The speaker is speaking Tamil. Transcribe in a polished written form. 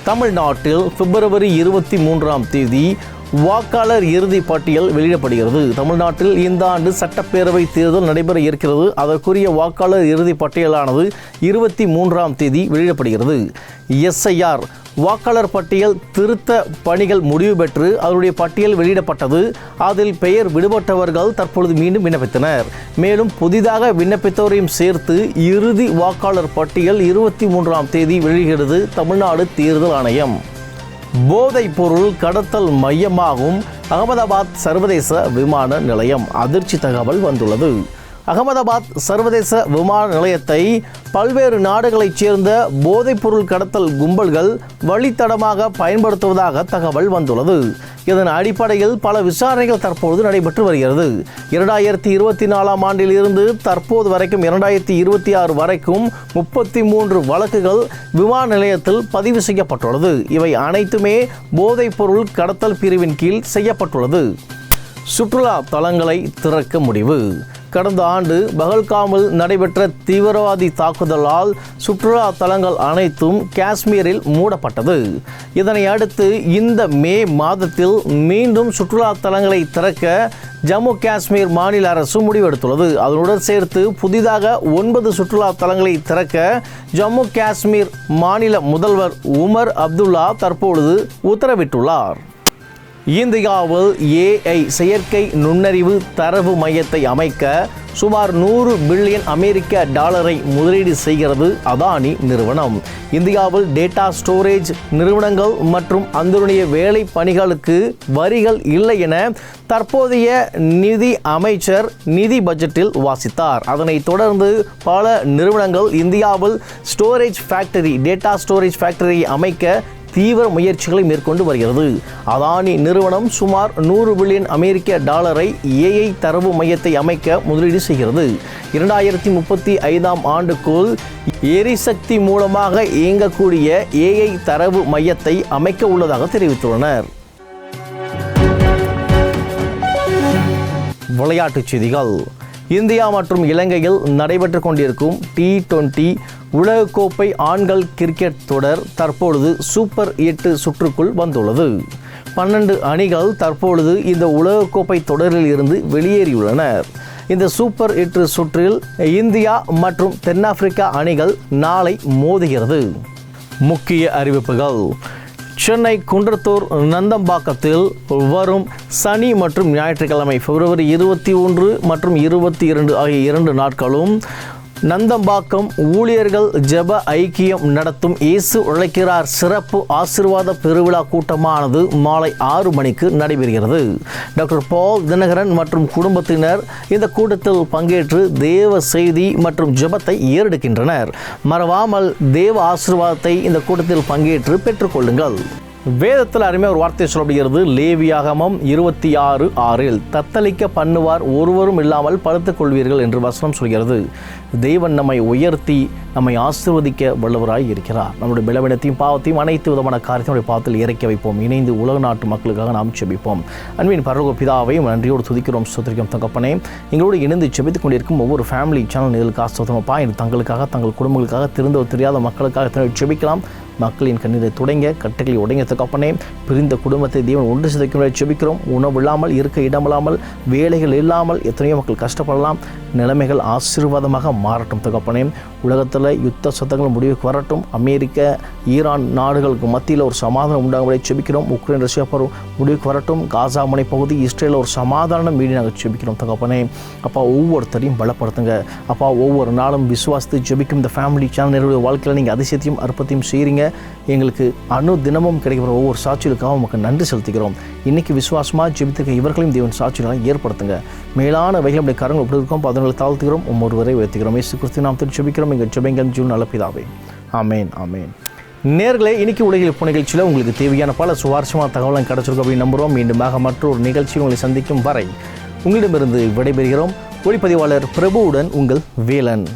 தமிழ்நாட்டில் பிப்ரவரி 23ஆம் தேதி வாக்காளர் இறுதி பட்டியல் வெளியிடப்படுகிறது. தமிழ்நாட்டில் இந்த ஆண்டு சட்டப்பேரவை தேர்தல் நடைபெற இருக்கிறது. அதற்குரிய வாக்காளர் இறுதி பட்டியலானது 23ஆம் தேதி வெளியிடப்படுகிறது. SIR வாக்காளர் பட்டியல் திருத்த பணிகள் முடிவு பெற்று அதனுடைய பட்டியல் வெளியிடப்பட்டது. அதில் பெயர் விடுபட்டவர்கள் தற்பொழுது மீண்டும் விண்ணப்பித்தனர். மேலும் புதிதாக விண்ணப்பித்தவரையும் சேர்த்து இறுதி வாக்காளர் பட்டியல் 23ஆம் தேதி வெளியிடுகிறது தமிழ்நாடு தேர்தல் ஆணையம். போதைப் பொருள் கடத்தல் மையமாகும் அகமதாபாத் சர்வதேச விமான நிலையம் அதிர்ச்சி தகவல் வந்துள்ளது. அகமதாபாத் சர்வதேச விமான நிலையத்தை பல்வேறு நாடுகளைச் சேர்ந்த போதைப்பொருள் கடத்தல் கும்பல்கள் வழித்தடமாக பயன்படுத்துவதாக தகவல் வந்துள்ளது. இதன் அடிப்படையில் பல விசாரணைகள் தற்போது நடைபெற்று வருகிறது. 2024ஆம் ஆண்டில் இருந்து தற்போது வரைக்கும் 2026 வரைக்கும் 33 வழக்குகள் விமான நிலையத்தில் பதிவு செய்யப்பட்டுள்ளது. இவை அனைத்துமே போதைப்பொருள் கடத்தல் பிரிவின் கீழ் செய்யப்பட்டுள்ளது. சுற்றுலா தலங்களை திறக்க முடிவு. கடந்த ஆண்டு பஹல்காமில் நடைபெற்ற தீவிரவாதி தாக்குதலால் சுற்றுலா தலங்கள் அனைத்தும் காஷ்மீரில் மூடப்பட்டது. இதனை அடுத்து இந்த மே மாதத்தில் மீண்டும் சுற்றுலா தலங்களை திறக்க ஜம்மு காஷ்மீர் மாநில அரசு முடிவெடுத்துள்ளது. அதனுடன் சேர்த்து புதிதாக 9 சுற்றுலா தலங்களை திறக்க ஜம்மு காஷ்மீர் மாநில முதல்வர் உமர் அப்துல்லா தற்பொழுது உத்தரவிட்டுள்ளார். இந்தியாவில் AI செயற்கை நுண்ணறிவு தரவு மையத்தை அமைக்க சுமார் $100 பில்லியன் முதலீடு செய்கிறது அதானி நிறுவனம். இந்தியாவில் டேட்டா ஸ்டோரேஜ் நிறுவனங்கள் மற்றும் அந்தருடைய வேலை பணிகளுக்கு வரிகள் இல்லை என தற்போதைய நிதி அமைச்சர் நிதி பட்ஜெட்டில் வாசித்தார். அதனைத் தொடர்ந்து பல நிறுவனங்கள் இந்தியாவில் டேட்டா ஸ்டோரேஜ் ஃபேக்டரியை அமைக்க தீவிர முயற்சிகளை மேற்கொண்டு வருகிறது. அதானி நிறுவனம் சுமார் $100 பில்லியன் AI தரவு மையத்தை அமைக்க முதலீடு செய்கிறது. 2035ஆம் ஆண்டுக்குள் எரிசக்தி மூலமாக இயங்கக்கூடிய AI தரவு மையத்தை அமைக்க உள்ளதாக தெரிவித்துள்ளனர். விளையாட்டுச் செய்திகள். இந்தியா மற்றும் இலங்கையில் நடைபெற்று கொண்டிருக்கும் T20 உலகக்கோப்பை ஆண்கள் கிரிக்கெட் தொடர் தற்பொழுது சூப்பர் 8 சுற்றுக்குள் வந்துள்ளது. 12 அணிகள் தற்பொழுது இந்த உலகக்கோப்பை தொடரில் இருந்து வெளியேறியுள்ளனர். இந்த சூப்பர் 8 சுற்றில் இந்தியா மற்றும் தென்னாப்பிரிக்கா அணிகள் நாளை மோதுகிறது. முக்கிய அறிவிப்புகள். சென்னை குன்றத்தூர் நந்தம்பாக்கத்தில் வரும் சனி மற்றும் ஞாயிற்றுக்கிழமை பிப்ரவரி 21 மற்றும் 22 ஆகிய 2 நாட்களும் நந்தம்பாக்கம் ஊழியர்கள் ஜெப ஐக்கியம் நடத்தும் இயேசு உழைக்கிறார் சிறப்பு ஆசீர்வாத பெருவிழா கூட்டமானது மாலை 6 மணிக்கு நடைபெறுகிறது. டாக்டர் பால் தினகரன் மற்றும் குடும்பத்தினர் இந்த கூட்டத்தில் பங்கேற்று தேவ செய்தி மற்றும் ஜெபத்தை ஏறெடுக்கின்றனர். மறவாமல் தேவ ஆசீர்வாதத்தை இந்த கூட்டத்தில் பங்கேற்று பெற்றுக்கொள்ளுங்கள். வேதத்தில் அருமையாக ஒரு வார்த்தை சொல்லப்படுகிறது. லேவியாகமம் 26:6 தத்தளிக்க பண்ணுவார் ஒருவரும் இல்லாமல் படுத்துக் கொள்வீர்கள் என்று வசனம் சொல்கிறது. தேவன் நம்மை உயர்த்தி நம்மை ஆசீர்வதிக்க வல்லவராய் இருக்கிறார். நம்முடைய பலவீனத்தையும் பாவத்தையும் அனைத்து விதமான காரியத்தினுடைய பாவத்தில் இறக்கி வைப்போம். இணைந்து உலக நாட்டு மக்களுக்காக நாம் செபிப்போம். அன்பின் பரலோக பிதாவையும் நன்றியோடு துதிக்கிறோம், ஸ்தோத்திரிக்கிறோம் தகப்பனே. எங்களோடு இணைந்து செபித்துக் கொண்டிருக்கும் ஒவ்வொரு ஃபேமிலி சேனல் நேர்களுக்காக ஸ்தோத்திரமப்பா. தங்களுக்காக தங்கள் குடும்பங்களுக்காக தெரிந்த தெரியாத மக்களுக்காக செபிக்கலாம். மக்களின் கண்ணீரை துடைங்க, கட்டுகளை உடைங்க தகப்பனே. பிரிந்த குடும்பத்தை தேவன் ஒன்று சிதைக்கும் செபிக்கிறோம். உணவு இல்லாமல், இருக்க இடமில்லாமல், வேலைகள் இல்லாமல் எத்தனையோ மக்கள் கஷ்டப்படலாம். நிலைமைகள் ஆசீர்வாதமாக மாறட்டும் தகப்பனே. உலகத்தில் யுத்த சத்தங்கள் முடிவுக்கு வரட்டும். அமெரிக்க ஈரான் நாடுகளுக்கு மத்தியில் ஒரு சமாதானம் உண்டாகும்படி செபிக்கிறோம். உக்ரைன் ரஷ்யா போர் முடிவுக்கு வரட்டும். காசா முனை பகுதி இஸ்ரேலில் ஒரு சமாதானம் மீறி நாங்கள் செபிக்கிறோம் தகப்பனே. அப்பா ஒவ்வொருத்தரையும் பலப்படுத்துங்க. அப்பா ஒவ்வொரு நாளும் விசுவாசத்தை ஜெபிக்கும் இந்த ஃபேமிலி சேனல் வாழ்க்கையில் நீங்கள் அதிசயத்தையும் அற்பத்தையும் செய்கிறீங்க. எங்களுக்கு தினமும் கிடைக்கிற ஒவ்வொரு சாட்சிகளுக்காக உங்களுக்கு நன்றி செலுத்துகிறோம். இன்னைக்கு விசுவாசமாக ஜெபித்திருக்க இவர்களையும் தேவன் சாட்சிகளை ஏற்படுத்துங்க. மேலான வகையில் நம்முடைய கரங்கள் எப்படி இருக்கும் அதனை தாழ்த்துகிறோம். ஒவ்வொருவரை உயர்த்துகிறோம். இயேசு கிறிஸ்து நாமத்தில் ஜெபிக்கிறோம். எங்கள் ஜெபங்கள் ஜீவன் நல்ல பிதாவே. ஆமேன் ஆமேன். நேர்களே, இன்னைக்கு உலகில் இப்போ நிகழ்ச்சியில் உங்களுக்கு தேவையான பல சுவாரஸ்யமான தகவலும் கிடைச்சிருக்கும் அப்படின்னு நம்புகிறோம். மீண்டுமாக மற்றொரு நிகழ்ச்சியில் உங்களை சந்திக்கும் வரை உங்களிடமிருந்து விடைபெறுகிறோம். ஒளிப்பதிவாளர் பிரபுவுடன் உங்கள் வேலன்.